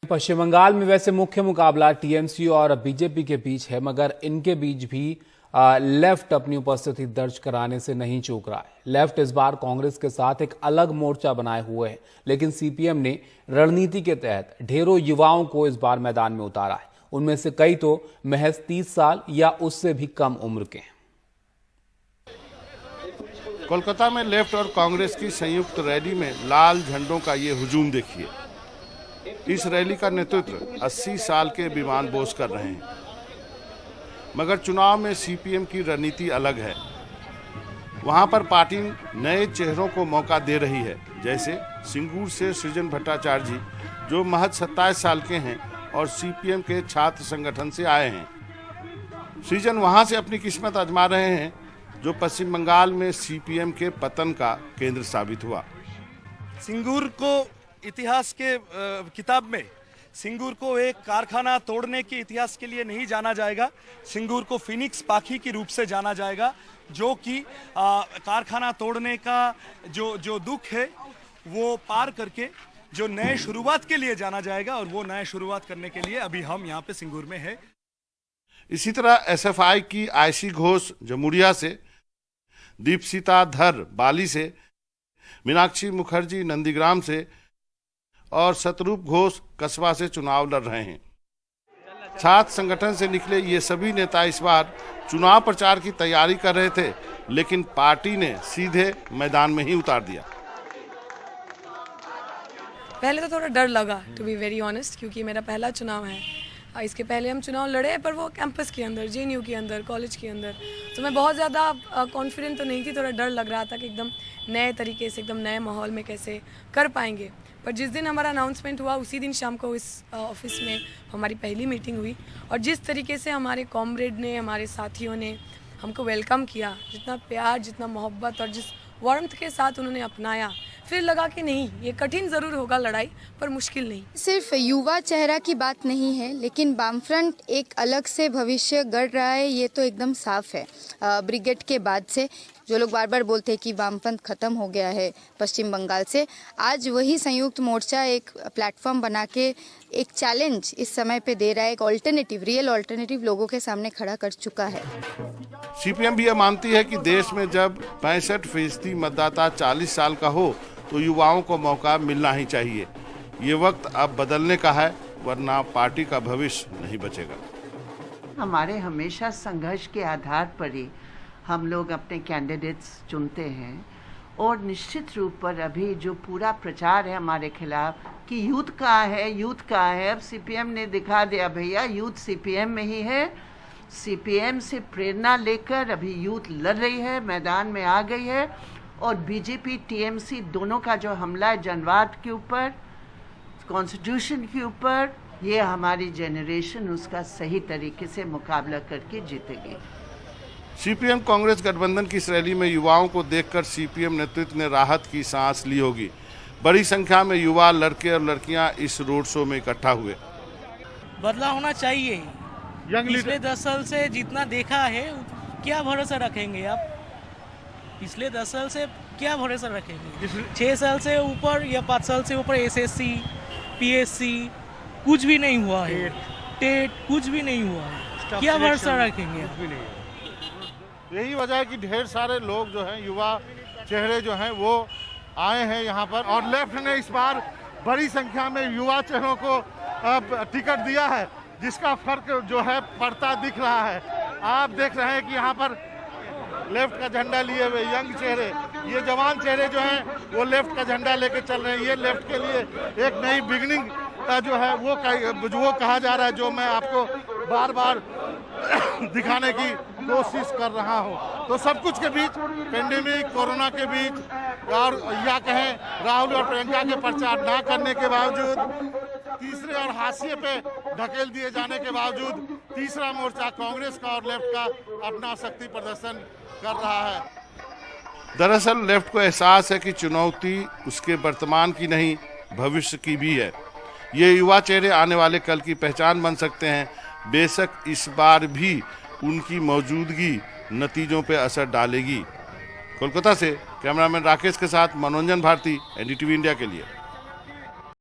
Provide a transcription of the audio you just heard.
पश्चिम बंगाल में वैसे मुख्य मुकाबला टीएमसी और बीजेपी के बीच है, मगर इनके बीच भी लेफ्ट अपनी उपस्थिति दर्ज कराने से नहीं चूक रहा है। लेफ्ट इस बार कांग्रेस के साथ एक अलग मोर्चा बनाए हुए है, लेकिन सीपीएम ने रणनीति के तहत ढेरों युवाओं को इस बार मैदान में उतारा है। उनमें से कई तो महज 30 साल या उससे भी कम उम्र के हैं। कोलकाता में लेफ्ट और कांग्रेस की संयुक्त रैली में लाल झंडों का ये हुजूम देखिए। इस रैली का नेतृत्व 80 साल के विमान बोस कर रहे हैं, मगर चुनाव में सीपीएम की रणनीति अलग है। वहां पर पार्टी नए चेहरों को मौका दे रही है, जैसे सिंगूर से सृजन भट्टाचार्य जी, जो महज 27 साल के हैं और सीपीएम के छात्र संगठन से आए हैं। सृजन वहां से अपनी किस्मत आजमा रहे हैं, जो पश्चिम बंगाल में सीपीएम के पतन का केंद्र साबित हुआ। सिंगूर को इतिहास के किताब में सिंगूर को एक कारखाना तोड़ने के इतिहास के लिए नहीं जाना जाएगा। सिंगूर को फिनिक्स पाखी के रूप से जाना जाएगा, जो कि कारखाना तोड़ने का जो दुख है वो पार करके जो नए शुरुआत के लिए जाना जाएगा, और वो नए शुरुआत करने के लिए अभी हम यहाँ पे सिंगूर में है। इसी तरह एसएफआई की आयशी घोष जमुरिया से, दीपसिता धर बाली से, मीनाक्षी मुखर्जी नंदीग्राम से और शतरूप घोष कस्बा से चुनाव लड़ रहे हैं। छात्र संगठन से निकले ये सभी नेता इस बार चुनाव प्रचार की तैयारी कर रहे थे, लेकिन पार्टी ने सीधे मैदान में ही उतार दिया। पहले तो थोड़ा डर लगा, टू बी वेरी ऑनेस्ट, क्योंकि मेरा पहला चुनाव है। इसके पहले हम चुनाव लड़े, पर वो कैंपस के अंदर, जेएनयू के अंदर, कॉलेज के अंदर, तो मैं बहुत ज़्यादा कॉन्फिडेंट तो नहीं थी। थोड़ा डर लग रहा था कि एकदम नए तरीके से, एकदम नए माहौल में कैसे कर पाएंगे। पर जिस दिन हमारा अनाउंसमेंट हुआ, उसी दिन शाम को इस ऑफिस में हमारी पहली मीटिंग हुई, और जिस तरीके से हमारे कॉमरेड ने, हमारे साथियों ने हमको वेलकम किया, जितना प्यार, जितना मोहब्बत और जिस वार्मथ के साथ उन्होंने अपनाया, फिर लगा कि नहीं, ये कठिन ज़रूर होगा लड़ाई, पर मुश्किल नहीं। सिर्फ युवा चेहरा की बात नहीं है, लेकिन वामफ्रंट एक अलग से भविष्य गढ़ रहा है, ये तो एकदम साफ है। ब्रिगेड के बाद से जो लोग बार बार बोलते हैं कि वामफ्रंट खत्म हो गया है पश्चिम बंगाल से, आज वही संयुक्त मोर्चा एक प्लेटफॉर्म बना के एक चैलेंज इस समय पे दे रहा है, एक ऑल्टरनेटिव, रियल ऑल्टरनेटिव लोगों के सामने खड़ा कर चुका है। सीपीएम भी यह मानती है कि देश में जब 65% मतदाता 40 साल का हो, तो युवाओं को मौका मिलना ही चाहिए। ये वक्त अब बदलने का है, वरना पार्टी का भविष्य नहीं बचेगा। हमारे हमेशा संघर्ष के आधार पर ही हम लोग अपने कैंडिडेट्स चुनते हैं, और निश्चित रूप पर अभी जो पूरा प्रचार है हमारे खिलाफ कि यूथ कहाँ है, यूथ कहाँ है, अब सीपीएम ने दिखा दिया, भैया यूथ सीपीएम में ही है। सीपीएम से प्रेरणा लेकर अभी यूथ लड़ रही है, मैदान में आ गई है, और बीजेपी टीएमसी दोनों का जो हमला है जनवाद के ऊपर, कॉन्स्टिट्यूशन के ऊपर, ये हमारी जनरेशन उसका सही तरीके से मुकाबला करके जीतेगी। सीपीएम कांग्रेस गठबंधन की इस रैली में युवाओं को देखकर सीपीएम नेतृत्व ने राहत की सांस ली होगी। बड़ी संख्या में युवा, लड़के और लड़कियां इस रोड शो में इकट्ठा हुए। बदलाव होना चाहिए। पिछले 10 साल से जितना देखा है, क्या भरोसा रखेंगे आप? पिछले 10 साल से क्या भरोसा रखेंगे? 6 साल से ऊपर या 5 साल से ऊपर एसएससी, पीएससी कुछ भी नहीं हुआ है, टेट कुछ भी नहीं हुआ है, क्या भरोसा रखेंगे? यही वजह है कि ढेर सारे लोग जो हैं, युवा चेहरे जो हैं, वो आए हैं यहाँ पर, और लेफ्ट ने इस बार बड़ी संख्या में युवा चेहरों को टिकट दिया है, जिसका फर्क जो है पड़ता दिख रहा है। आप देख रहे हैं कि यहाँ पर लेफ्ट का झंडा लिए हुए यंग चेहरे, ये जवान चेहरे जो हैं, वो लेफ्ट का झंडा लेके चल रहे हैं। ये लेफ्ट के लिए एक नई बिगनिंग जो है वो कहा जा रहा है, जो मैं आपको बार बार दिखाने की कोशिश कर रहा हूं। तो सब कुछ के बीच, पेंडेमिक, कोरोना के बीच, और या कहें राहुल और प्रियंका के प्रचार ना करने के बावजूद, तीसरे और हाशिए पे ढकेल दिए जाने के बावजूद, तीसरा मोर्चा कांग्रेस का और लेफ्ट का अपना शक्ति प्रदर्शन कर रहा है। दरअसल लेफ्ट को एहसास है कि चुनौती उसके वर्तमान की नहीं, भविष्य की भी है। ये युवा चेहरे आने वाले कल की पहचान बन सकते हैं। बेशक इस बार भी उनकी मौजूदगी नतीजों पर असर डालेगी। कोलकाता से कैमरामैन राकेश के साथ मनोरंजन भारती, एनडीटीवी इंडिया के लिए।